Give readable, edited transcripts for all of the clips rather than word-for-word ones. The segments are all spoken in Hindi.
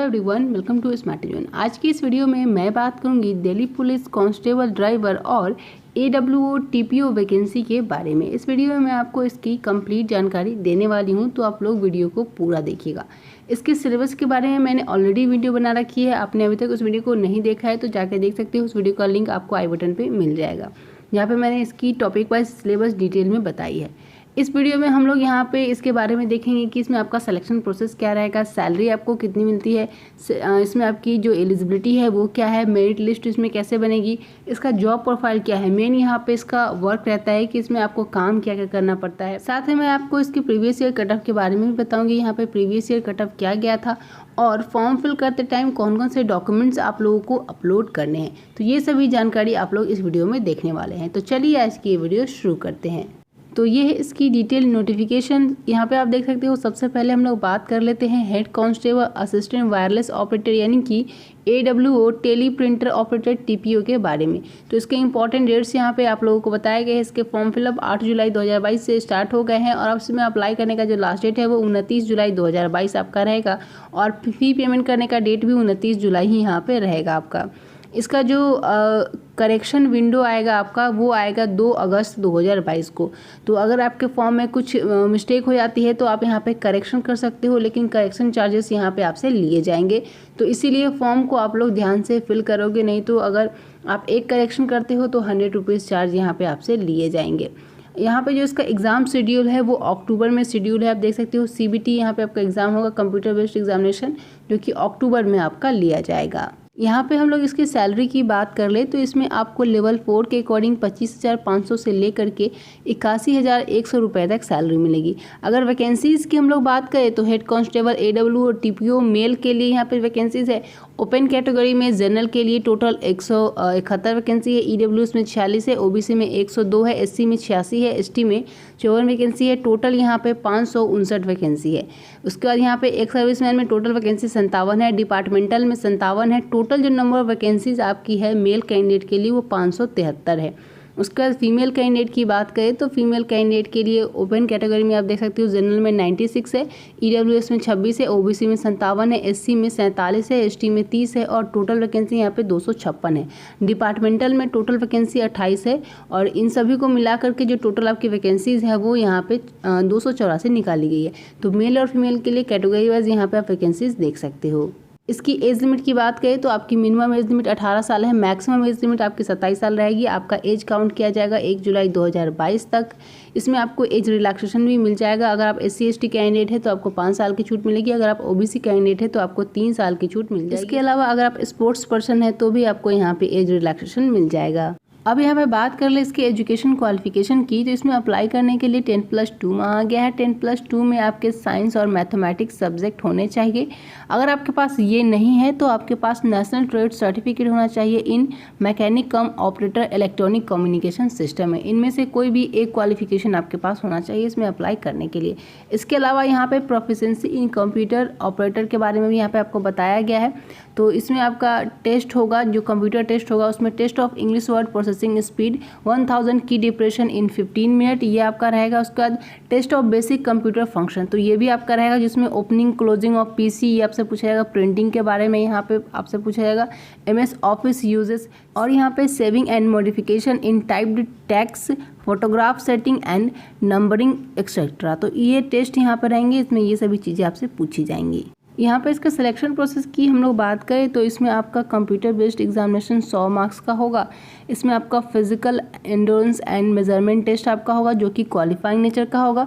Everyone, welcome to Smart Zone. आज की इस वीडियो में मैं बात करूंगी दिल्ली पुलिस कांस्टेबल ड्राइवर और AWO TPO वैकेंसी के बारे में। इस वीडियो में मैं आपको इसकी कंप्लीट जानकारी देने वाली हूं, तो आप लोग वीडियो को पूरा देखिएगा। इसके सिलेबस के बारे में मैंने ऑलरेडी वीडियो बना रखी है। आपने अभी तक उस वीडियो को नहीं देखा है तो जाकर देख सकते हो। उस वीडियो का लिंक आपको आई बटन पर मिल जाएगा, यहाँ पर मैंने इसकी टॉपिक वाइज सिलेबस डिटेल में बताई है। इस वीडियो में हम लोग यहाँ पे इसके बारे में देखेंगे कि इसमें आपका सिलेक्शन प्रोसेस क्या रहेगा, सैलरी आपको कितनी मिलती है, इसमें आपकी जो एलिजिबिलिटी है वो क्या है, मेरिट लिस्ट इसमें कैसे बनेगी, इसका जॉब प्रोफाइल क्या है, मेन यहाँ पे इसका वर्क रहता है कि इसमें आपको काम क्या क्या करना पड़ता है। साथ ही मैं आपको इसके प्रीवियस ईयर कट ऑफ के बारे में भी बताऊँगी, यहाँ पे प्रीवियस ईयर कट ऑफ क्या गया था और फॉर्म फिल करते टाइम कौन कौन से डॉक्यूमेंट्स आप लोगों को अपलोड करने हैं। तो ये सभी जानकारी आप लोग इस वीडियो में देखने वाले हैं। तो चलिए आज की ये वीडियो शुरू करते हैं। तो ये है इसकी डिटेल नोटिफिकेशन। यहाँ पे आप देख सकते हो। सबसे पहले हम लोग बात कर लेते हैं head constable assistant wireless operator यानी कि AWO teleprinter operator TPO के बारे में। तो इसके इंपॉर्टेंट डेट्स यहाँ पे आप लोगों को बताए गए हैं। इसके फॉर्म फिलअप 8 जुलाई 2022 से स्टार्ट हो गए हैं और अब इसमें अप्लाई करने का जो लास्ट डेट है वो 29 जुलाई 2022 आपका रहेगा और फी पेमेंट करने का डेट भी 29 जुलाई ही यहाँ पे रहेगा आपका। इसका जो करेक्शन विंडो आएगा आपका वो आएगा 2 अगस्त 2022 को। तो अगर आपके फॉर्म में कुछ मिस्टेक हो जाती है तो आप यहाँ पे करेक्शन कर सकते हो, लेकिन करेक्शन चार्जेस यहाँ पे आपसे लिए जाएंगे। तो इसीलिए फॉर्म को आप लोग ध्यान से फिल करोगे, नहीं तो अगर आप एक करेक्शन करते हो तो 100 रुपीज़ चार्ज यहाँ पे आपसे लिए जाएंगे। यहाँ पे जो इसका एग्ज़ाम शेड्यूल है वो अक्टूबर में शेड्यूल है। आप देख सकते हो CBT यहाँ पे आपका एग्ज़ाम होगा, कंप्यूटर बेस्ड एग्जामिनेशन, जो कि अक्टूबर में आपका लिया जाएगा। यहाँ पे हम लोग इसकी सैलरी की बात कर ले तो इसमें आपको लेवल 4 के अकॉर्डिंग 25,500 से लेकर के 81,100 रुपये तक सैलरी मिलेगी। अगर वैकेंसीज़ की हम लोग बात करें तो हेड कांस्टेबल AWO और TPO मेल के लिए यहाँ पे वैकेंसीज़ है। ओपन कैटेगरी में जनरल के लिए टोटल 171 वैकेंसी है, EWS में 46 है, OBC में 102 है, SC में 86 है, ST में 54 वैकेंसी है। टोटल यहाँ पे 559 वैकेंसी है। उसके बाद यहाँ पे एक सर्विसमैन में टोटल वैकेंसी 57 है, डिपार्टमेंटल में 57 है। टोटल जो नंबर ऑफ वैकेंसीज आपकी है मेल कैंडिडेट के लिए वो 573 है। उसके बाद फीमेल कैंडिडेट की बात करें तो फीमेल कैंडिडेट के लिए ओपन कैटेगरी में आप देख सकते हो जनरल में 96 है, EWS में 26 है, OBC में 57 है, SC में 47 है, ST में 30 है और टोटल वैकेंसी यहाँ पे 256 है। डिपार्टमेंटल में टोटल वैकेंसी 28 है और इन सभी को मिला करके जो टोटल आपकी वैकेंसीज है वो यहाँ पे 284 निकाली गई है। तो मेल और फीमेल के लिए कैटेगरी वाइज यहाँ पे आप वैकेंसीज देख सकते हो। इसकी एज लिमिट की बात करें तो आपकी मिनिमम एज लिमिट 18 साल है, मैक्सिमम एज लिमिट आपकी 27 साल रहेगी। आपका एज काउंट किया जाएगा 1 जुलाई 2022 तक। इसमें आपको एज रिलैक्सेशन भी मिल जाएगा। अगर आप SC ST कैंडिडेट है तो आपको 5 साल की छूट मिलेगी। अगर आप OBC कैंडिडेट है तो आपको 3 साल की छूट मिल जाएगी। इसके अलावा अगर आप स्पोर्ट्स पर्सन है तो भी आपको यहाँ पे एज रिलैक्सेशन मिल जाएगा। अब यहाँ पे बात कर ले इसके एजुकेशन क्वालिफिकेशन की, तो इसमें अप्लाई करने के लिए 10+2 आ गया है। 10+2 में आपके साइंस और मैथमेटिक्स सब्जेक्ट होने चाहिए। अगर आपके पास ये नहीं है तो आपके पास नेशनल ट्रेड सर्टिफिकेट होना चाहिए in mechanic cum operator electronic communication system है। इनमें से कोई भी एक क्वालिफिकेशन आपके पास होना चाहिए इसमें अप्लाई करने के लिए। इसके अलावा यहाँ पे प्रोफिशिएंसी इन कंप्यूटर ऑपरेटर के बारे में भी यहाँ पे आपको बताया गया है। तो इसमें आपका टेस्ट होगा, जो कंप्यूटर टेस्ट होगा उसमें test of English word processing speed 1000 की डिप्रेशन इन 15 मिनट ये आपका रहेगा। उसके बाद test of basic computer function, तो ये भी आपका रहेगा, जिसमें ओपनिंग क्लोजिंग ऑफ PC ये आपसे पूछा जाएगा। प्रिंटिंग के बारे में यहाँ पे आपसे पूछा जाएगा। MS ऑफिस यूजेस और यहाँ पे saving and modification in typed text, photograph setting and numbering etcetera. तो ये टेस्ट यहाँ पर रहेंगे, इसमें ये सभी चीज़ें आपसे पूछी जाएंगी। यहाँ पे इसका सिलेक्शन प्रोसेस की हम लोग बात करें तो इसमें आपका कंप्यूटर बेस्ड एग्जामिनेशन 100 मार्क्स का होगा। इसमें आपका physical endurance and measurement test आपका होगा जो कि क्वालिफाइंग नेचर का होगा।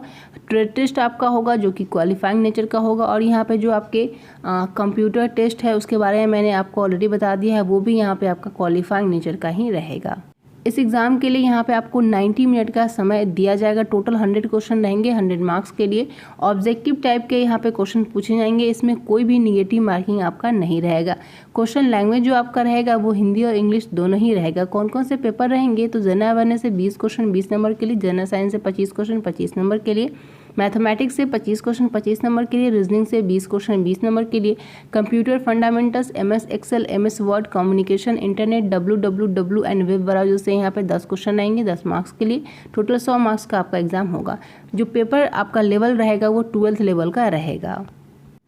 ट्रेड टेस्ट आपका होगा जो कि क्वालिफाइंग नेचर का होगा। और यहाँ पे जो आपके कंप्यूटर टेस्ट है उसके बारे में मैंने आपको ऑलरेडी बता दिया है, वो भी यहाँ पे आपका क्वालिफाइंग नेचर का ही रहेगा। इस एग्ज़ाम के लिए यहाँ पे आपको 90 मिनट का समय दिया जाएगा। टोटल 100 क्वेश्चन रहेंगे 100 मार्क्स के लिए। ऑब्जेक्टिव टाइप के यहाँ पे क्वेश्चन पूछे जाएंगे। इसमें कोई भी निगेटिव मार्किंग आपका नहीं रहेगा। क्वेश्चन लैंग्वेज जो आपका रहेगा वो हिंदी और इंग्लिश दोनों ही रहेगा। कौन कौन से पेपर रहेंगे तो जनरल अवेयरनेस से 20 क्वेश्चन 20 नंबर के लिए, जनरल साइंस से 25 क्वेश्चन 25 नंबर के लिए, मैथमेटिक्स से 25 क्वेश्चन 25 नंबर के लिए, रीजनिंग से 20 क्वेश्चन 20 नंबर के लिए, computer fundamentals, MS Excel, MS Word, communication, internet, WWW and web browser से यहाँ पे 10 क्वेश्चन आएंगे 10 मार्क्स के लिए। टोटल 100 मार्क्स का आपका एग्जाम होगा। जो पेपर आपका लेवल रहेगा वो 12th लेवल का रहेगा।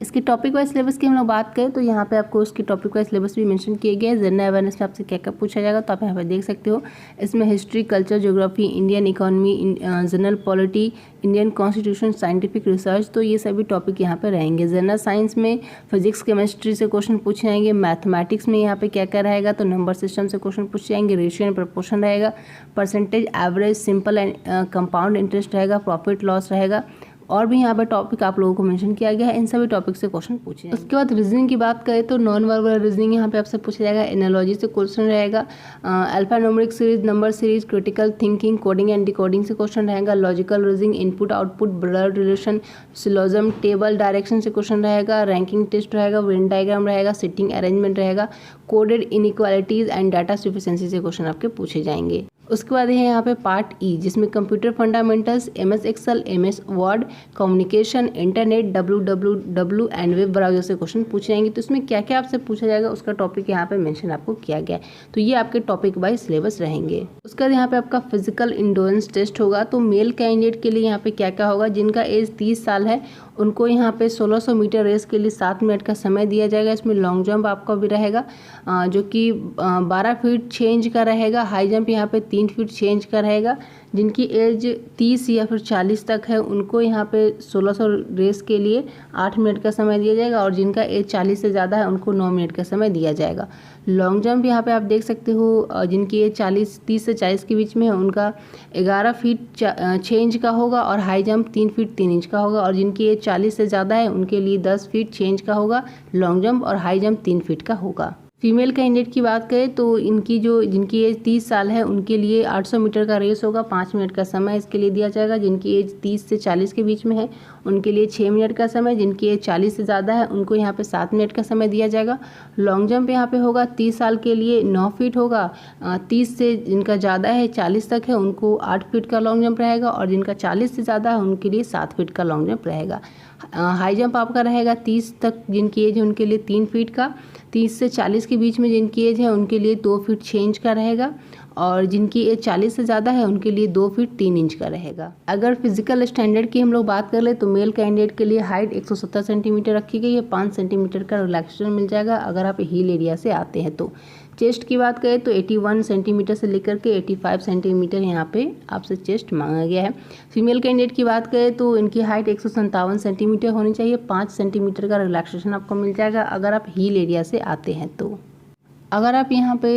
इसके टॉपिक वाइज सिलेबस की हम लोग बात करें तो यहाँ पे आपको उसकी टॉपिक वाइज सिलेबस भी मेंशन किए गए हैं। जनरल अवेयरनेस में आपसे क्या क्या पूछा जाएगा तो आप यहाँ पे देख सकते हो। इसमें history, culture, geography, Indian economy, general polity, Indian constitution, scientific research, तो ये सभी टॉपिक यहाँ पे रहेंगे। जनरल साइंस में फिजिक्स, केमिस्ट्री से क्वेश्चन पूछे जाएंगे। मैथमेटिक्स में यहाँ पे क्या क्या रहेगा तो नंबर सिस्टम से क्वेश्चन पूछे जाएंगे। रेशियो एंड प्रपोर्शन रहेगा। Percentage, average, simple and compound interest रहेगा। प्रॉफिट लॉस रहेगा। और भी यहाँ पर टॉपिक आप लोगों को मेंशन किया गया है। इन सभी टॉपिक से क्वेश्चन पूछे जाएंगे। उसके बाद रीजनिंग की बात करें तो नॉन वर्बल रीजनिंग यहाँ पे आपसे पूछा जाएगा। एनालॉजी से क्वेश्चन रहेगा। Alphanumeric series, number series, critical thinking, coding and decoding से क्वेश्चन रहेगा। Logical reasoning, input output, blood relation, syllogism, table, direction से क्वेश्चन रहेगा। रैंकिंग टेस्ट रहेगा। वेन डायग्राम रहेगा। सिटिंग अरेंजमेंट रहेगा। Coded inequalities and data sufficiency से क्वेश्चन आपके पूछे जाएंगे। उसके बाद है यहाँ पे पार्ट ई जिसमें computer fundamentals, MS Excel, MS Word, communication, internet, www and web browser से क्वेश्चन पूछे जाएंगे। तो इसमें क्या क्या आपसे पूछा जाएगा उसका टॉपिक यहाँ पे मेंशन आपको किया गया है। तो ये आपके टॉपिक वाइज सिलेबस रहेंगे। उसके बाद यहाँ पे आपका फिजिकल इंडोरेंस टेस्ट होगा। तो मेल कैंडिडेट के लिए यहाँ पे क्या क्या होगा, जिनका एज 30 साल है उनको यहाँ पे 1600 मीटर रेस के लिए 7 मिनट का समय दिया जाएगा। इसमें लॉन्ग जंप आपका भी रहेगा जो कि 12 फीट 6 इंच का रहेगा। हाई जंप यहाँ पे 3 फीट 6 इंच का रहेगा। जिनकी एज 30 या फिर 40 तक है उनको यहाँ पे 1600 रेस के लिए 8 मिनट का समय दिया जाएगा। और जिनका एज 40 से ज़्यादा है उनको 9 मिनट का समय दिया जाएगा। लॉन्ग जंप यहाँ पे आप देख सकते हो जिनकी एज 30 से 40 के बीच में है उनका 11 फीट 6 इंच का होगा। और हाई जंप 3 फीट 3 इंच का होगा। और जिनकी एज 40 से ज़्यादा है उनके लिए 10 फीट 6 इंच का होगा लॉन्ग जंप, और हाई जंप 3 फीट का होगा। फीमेल कैंडिडेट की बात करें तो जिनकी एज 30 साल है उनके लिए 800 मीटर का रेस होगा। 5 मिनट का समय इसके लिए दिया जाएगा। जिनकी एज 30 से 40 के बीच में है उनके लिए 6 मिनट का समय। जिनकी एज 40 से ज़्यादा है उनको यहाँ पे 7 मिनट का समय दिया जाएगा। लॉन्ग जंप यहाँ पे होगा 30 साल के लिए 9 फीट होगा। 30 से जिनका ज़्यादा है 40 तक है उनको 8 फीट का लॉन्ग जंप रहेगा। और जिनका 40 से ज़्यादा है उनके लिए 7 फीट का लॉन्ग जंप रहेगा। हाई जंप आपका रहेगा 30 तक जिनकी एज है उनके लिए 3 फीट का। 30 से 40 के बीच में जिनकी एज है उनके लिए 2 फीट 6 इंच का रहेगा। और जिनकी एज 40 से ज़्यादा है उनके लिए 2 फीट 3 इंच का रहेगा। अगर फिजिकल स्टैंडर्ड की हम लोग बात कर ले तो मेल कैंडिडेट के लिए हाइट 170 सेंटीमीटर रखी गई है। 5 सेंटीमीटर का रिलैक्सेशन मिल जाएगा अगर आप हिल एरिया से आते हैं तो। चेस्ट की बात करें तो 81 सेंटीमीटर से लेकर के 85 सेंटीमीटर यहाँ पे आपसे चेस्ट मांगा गया है। फीमेल कैंडिडेट की बात करें तो इनकी हाइट 157 सेंटीमीटर होनी चाहिए। 5 सेंटीमीटर का रिलैक्सेशन आपको मिल जाएगा अगर आप हिल एरिया से आते हैं तो। अगर आप यहाँ पे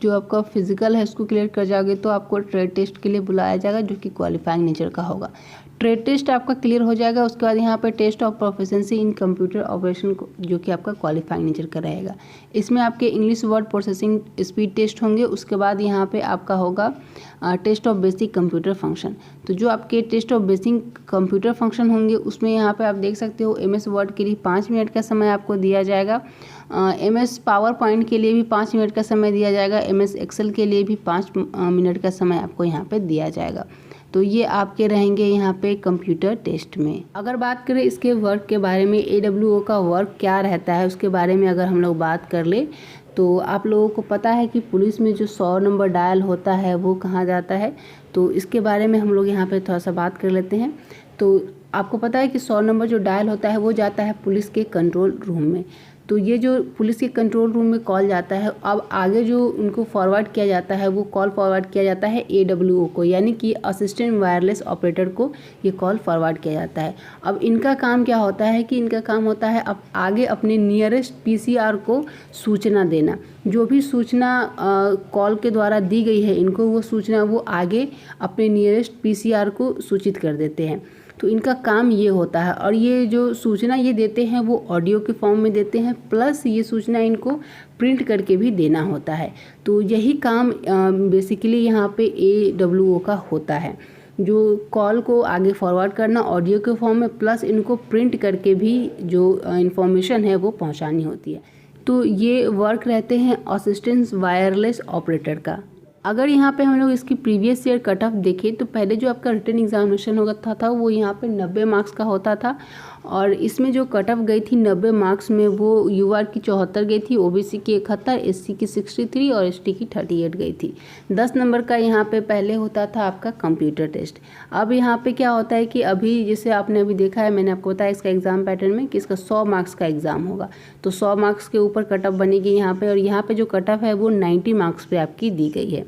जो आपका फिजिकल है उसको क्लियर कर जाओगे तो आपको ट्रेड टेस्ट के लिए बुलाया जाएगा जो कि क्वालिफाइंग नेचर का होगा। ट्रेड टेस्ट आपका क्लियर हो जाएगा। उसके बाद यहाँ पे test of proficiency in computer operation जो कि आपका क्वालिफाइंग नेचर का रहेगा। इसमें आपके English word processing speed test होंगे। उसके बाद यहाँ पे आपका होगा test of basic computer function. तो जो आपके test of basic computer function होंगे उसमें यहाँ पे आप देख सकते हो MS वर्ड के लिए 5 मिनट का समय आपको दिया जाएगा। MS पावर पॉइंट के लिए भी 5 मिनट का समय दिया जाएगा। MS एक्सेल के लिए भी 5 मिनट का समय आपको यहाँ पे दिया जाएगा। तो ये आपके रहेंगे यहाँ पे कंप्यूटर टेस्ट में। अगर बात करें इसके वर्क के बारे में, AWO का वर्क क्या रहता है उसके बारे में अगर हम लोग बात कर ले तो आप लोगों को पता है कि पुलिस में जो 100 नंबर डायल होता है वो कहाँ जाता है। तो इसके बारे में हम लोग यहाँ पे थोड़ा सा बात कर लेते हैं। तो आपको पता है कि 100 नंबर जो डायल होता है वो जाता है पुलिस के कंट्रोल रूम में। तो ये जो पुलिस के कंट्रोल रूम में कॉल जाता है, अब आगे जो उनको फॉरवर्ड किया जाता है वो कॉल फॉरवर्ड किया जाता है AWO को, यानी कि असिस्टेंट वायरलेस ऑपरेटर को ये कॉल फॉरवर्ड किया जाता है। अब इनका काम क्या होता है कि इनका काम होता है अब आगे अपने नियरेस्ट PCR को सूचना देना। जो भी सूचना कॉल के द्वारा दी गई है इनको वो सूचना वो आगे अपने नियरेस्ट PCR को सूचित कर देते हैं। तो इनका काम ये होता है। और ये जो सूचना ये देते हैं वो ऑडियो के फॉर्म में देते हैं, प्लस ये सूचना इनको प्रिंट करके भी देना होता है। तो यही काम बेसिकली यहाँ पे AWO का होता है, जो कॉल को आगे फॉरवर्ड करना ऑडियो के फॉर्म में, प्लस इनको प्रिंट करके भी जो इन्फॉर्मेशन है वो पहुँचानी होती है। तो ये वर्क रहते हैं असिस्टेंट वायरलेस ऑपरेटर का। अगर यहाँ पे हम लोग इसकी प्रीवियस ईयर कट ऑफ देखें तो पहले जो आपका रिटन एग्जामिनेशन होता था वो यहाँ पे 90 मार्क्स का होता था और इसमें जो कट ऑफ गई थी 90 मार्क्स में वो यूआर की 74 गई थी, ओबीसी की 71, एससी की 63 और एसटी की 38 गई थी। 10 नंबर का यहाँ पे पहले होता था आपका कंप्यूटर टेस्ट। अब यहाँ पे क्या होता है कि अभी जैसे आपने अभी देखा है, मैंने आपको बताया इसका एग्जाम पैटर्न में कि इसका 100 मार्क्स का एग्जाम होगा, तो 100 मार्क्स के ऊपर कट ऑफ बनेगी यहाँ पे, और यहाँ पे जो कट ऑफ है वो 90 मार्क्स पे आपकी दी गई है।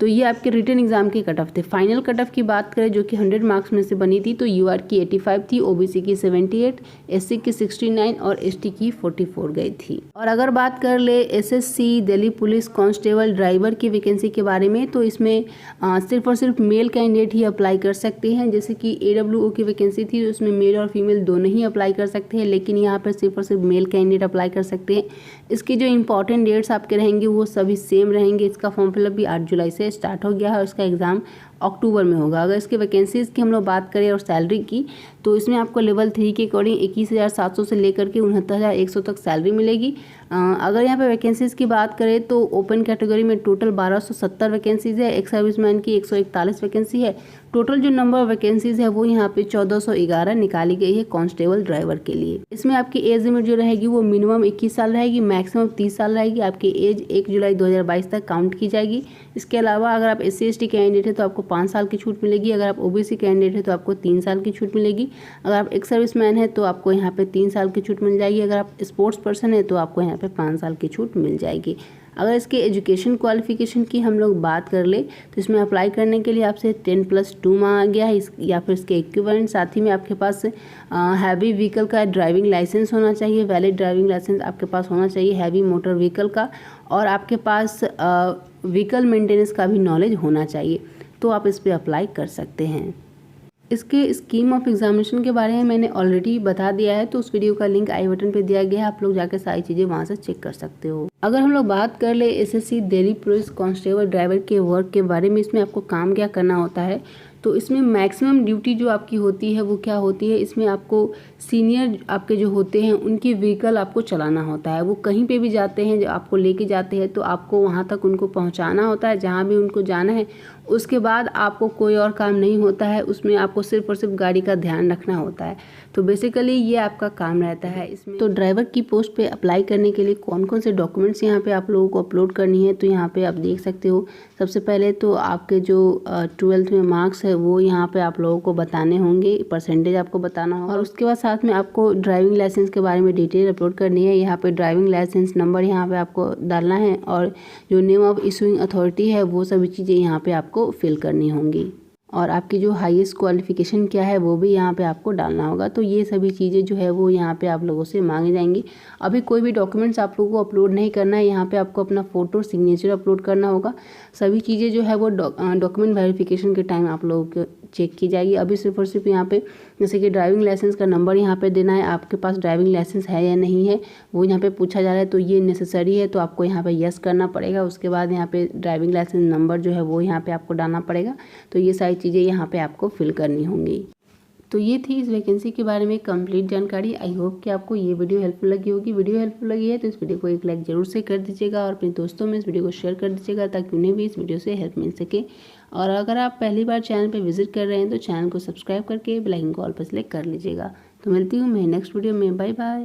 तो ये आपके रिटन एग्जाम के कट ऑफ थे। फाइनल कट ऑफ की बात करें जो कि 100 मार्क्स में से बनी थी, तो यूआर की 85 थी, ओबीसी की 78, एससी की 69 और एसटी की 44 गई थी। और अगर बात कर ले SSC Delhi police constable driver की वैकेंसी के बारे में, तो इसमें सिर्फ और सिर्फ मेल कैंडिडेट ही अप्लाई कर सकते हैं। जैसे कि एडब्ल्यूओ की वैकेंसी थी, उसमें मेल और फीमेल दोनों ही अप्लाई कर सकते हैं, लेकिन यहाँ पर सिर्फ और सिर्फ मेल कैंडिडेट अप्लाई कर सकते हैं। इसकी जो इंपॉर्टेंट डेट्स आपके रहेंगे वो सभी सेम रहेंगे। इसका फॉर्म फिलअप भी 8 जुलाई से स्टार्ट हो गया है और इसका एग्ज़ाम अक्टूबर में होगा। अगर इसके वैकेंसीज़ की हम लोग बात करें और सैलरी की, तो इसमें आपको लेवल 3 के अकॉर्डिंग 21,700 से लेकर के 69,100 तक सैलरी मिलेगी। अगर यहाँ पे वैकेंसीज़ की बात करें तो ओपन कैटेगरी में टोटल 1270 वैकेंसीज़ है, एक्स सर्विसमैन की 141 वैकेंसी है। टोटल जो नंबर ऑफ वैकेंसीज़ है वो यहाँ पे 1411 निकाली गई है कांस्टेबल ड्राइवर के लिए। इसमें आपकी एज लिमिट जो रहेगी वो मिनिमम 21 साल रहेगी, मैक्सिमम 30 साल रहेगी। आपकी एज 1 जुलाई 2022 तक काउंट की जाएगी। इसके अलावा अगर आप SC/ST कैंडिडेट है तो आपको 5 साल की छूट मिलेगी। अगर आप OBC कैंडिडेट है तो आपको 3 साल की छूट मिलेगी। अगर आप एक्स सर्विसमैन है तो आपको यहाँ पे 3 साल की छूट मिल जाएगी। अगर आप स्पोर्ट्स पर्सन है तो आपको यहाँ पे 5 साल की छूट मिल जाएगी। अगर इसके एजुकेशन क्वालिफिकेशन की हम लोग बात कर ले तो इसमें अप्लाई करने के लिए आपसे 10+2 मांगा गया है या फिर इसके इक्विवेलेंट। साथ ही में आपके पास हैवी व्हीकल का ड्राइविंग लाइसेंस होना चाहिए, वैलिड ड्राइविंग लाइसेंस आपके पास होना चाहिए हैवी मोटर व्हीकल का, और आपके पास व्हीकल मेंटेनेंस का भी नॉलेज होना चाहिए, तो आप इस पर अप्लाई कर सकते हैं। इसके स्कीम ऑफ एग्जामिनेशन के बारे में मैंने ऑलरेडी बता दिया है, तो उस वीडियो का लिंक आई बटन पे दिया गया है, आप लोग जाकर सारी चीज़ें वहाँ से चेक कर सकते हो। अगर हम लोग बात कर ले SSC Delhi police constable driver के वर्क के बारे में, इसमें आपको काम क्या करना होता है, तो इसमें मैक्सिमम ड्यूटी जो आपकी होती है वो क्या होती है, इसमें आपको सीनियर आपके जो होते हैं उनकी व्हीकल आपको चलाना होता है। वो कहीं पे भी जाते हैं, जो आपको लेके जाते हैं तो आपको वहाँ तक उनको पहुँचाना होता है जहाँ भी उनको जाना है। उसके बाद आपको कोई और काम नहीं होता है, उसमें आपको सिर्फ और सिर्फ गाड़ी का ध्यान रखना होता है। तो बेसिकली ये आपका काम रहता है इसमें। तो ड्राइवर की पोस्ट पे अप्लाई करने के लिए कौन कौन से डॉक्यूमेंट्स यहाँ पे आप लोगों को अपलोड करनी है, तो यहाँ पे आप देख सकते हो। सबसे पहले तो आपके जो 12th में मार्क्स है वो यहाँ पे आप लोगों को बताने होंगे, परसेंटेज आपको बताना होगा, और उसके बाद साथ में आपको ड्राइविंग लाइसेंस के बारे में डिटेल अपलोड करनी है। यहाँ पे ड्राइविंग लाइसेंस नंबर यहाँ पे आपको डालना है, और जो नेम ऑफ इशूइंग अथॉरिटी है वो सभी चीज़ें यहाँ पे आपको फिल करनी होंगी, और आपकी जो हाईएस्ट क्वालिफिकेशन क्या है वो भी यहाँ पे आपको डालना होगा। तो ये सभी चीज़ें जो है वो यहाँ पे आप लोगों से मांगी जाएंगी। अभी कोई भी डॉक्यूमेंट्स आप लोगों को अपलोड नहीं करना है, यहाँ पे आपको अपना फ़ोटो सिग्नेचर अपलोड करना होगा। सभी चीज़ें जो है वो डॉक्यूमेंट वेरिफिकेशन के टाइम आप लोगों को चेक की जाएगी। अभी सिर्फ और सिर्फ यहाँ पे जैसे कि ड्राइविंग लाइसेंस का नंबर यहाँ पे देना है, आपके पास ड्राइविंग लाइसेंस है या नहीं है वो यहाँ पे पूछा जा रहा है, तो ये नेसेसरी है तो आपको यहाँ पे यस करना पड़ेगा। उसके बाद यहाँ पे ड्राइविंग लाइसेंस नंबर जो है वो यहाँ पे आपको डालना पड़ेगा। तो ये सारी चीज़ें यहाँ पे आपको फिल करनी होंगी। तो ये थी इस वैकेंसी के बारे में कंप्लीट जानकारी। आई होप कि आपको ये वीडियो हेल्पफुल लगी होगी। वीडियो हेल्पफुल लगी है तो इस वीडियो को एक लाइक जरूर से कर दीजिएगा, और अपने दोस्तों में इस वीडियो को शेयर कर दीजिएगा ताकि उन्हें भी इस वीडियो से हेल्प मिल सके। और अगर आप पहली बार चैनल पर विजिट कर रहे हैं तो चैनल को सब्सक्राइब करके बेल आइकन को ऑल पर सेलेक्ट कर लीजिएगा। तो मिलती हूँ मैं नेक्स्ट वीडियो में। Bye bye.